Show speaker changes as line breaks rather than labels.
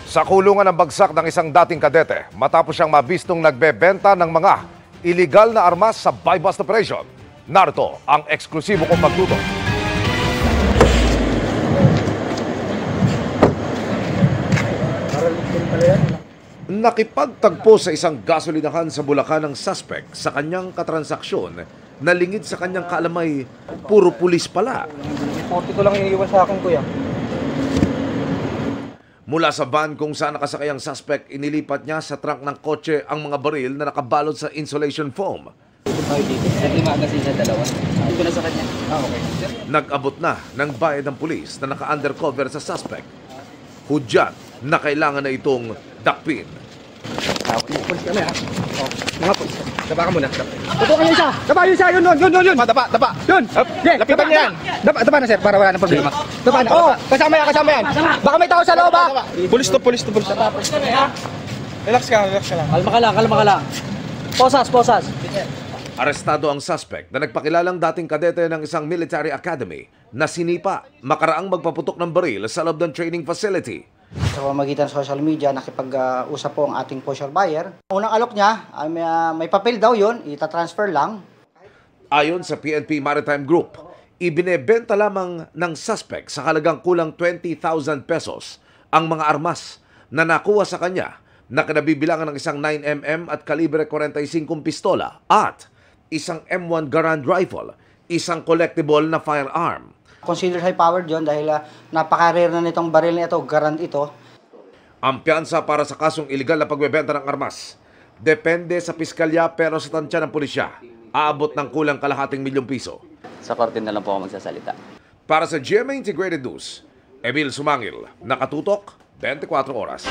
Sa kulungan ng bagsak ng isang dating kadete matapos siyang mabistong nagbebenta ng mga iligal na armas sa buy-bust operation. Narito ang eksklusibo kong pagtutok. Nakipagtagpo sa isang gasolinahan sa Bulacan ng suspect sa kanyang katransaksyon na lingid sa kanyang kaalamay, puro pulis pala.
40 ko lang iniiwan sa akin, kuya.
Mula sa van kung saan nakasakay ang suspect, inilipat niya sa trunk ng kotse ang mga baril na nakabalot sa insulation foam.
Ito na sa kanya. Okay.
Nag-abot na ng bayad ng pulis na naka-undercover sa suspect. Hudyat na kailangan na itong dakpin.
Pulis kami, ha? Mga pulis. Daba ka muna. Tutukan niyo isa! Daba yung isa! Yun! Daba! Yun! Lapitan niyo yan! Daba na, sir, para wala nang problema. Daba na. Oo! Kasama yan! Baka may tao sa loob, ha? Pulis to. Relax ka lang. Kalma ka lang. Posas.
Arestado ang suspect na nagpakilalang dating kadete ng isang military academy na sinipa makaraang magpaputok ng baril sa loob ng training facility.
Sa pamamagitan sa social media, nakipag-usap po ang ating postal buyer. Unang alok niya, may papel daw yun, itatransfer lang.
Ayon sa PNP Maritime Group, ibinebenta lamang ng suspect sa halagang kulang 20,000 pesos ang mga armas na nakuha sa kanya na kinabibilangan ng isang 9mm at kalibre 45 pistola at isang M1 Garand rifle, isang collectible na firearm.
Considered high-powered yun dahil napaka-rare na nitong baril na ito, Garand ito.
Ang piyansa para sa kasong iligal na pagbebenta ng armas depende sa piskalya pero sa tansya ng pulisya, aabot ng kulang ₱250,000.
Sa korte na lang po ako magsasalita.
Para sa GMA Integrated News, Emil Sumangil, nakatutok 24 oras.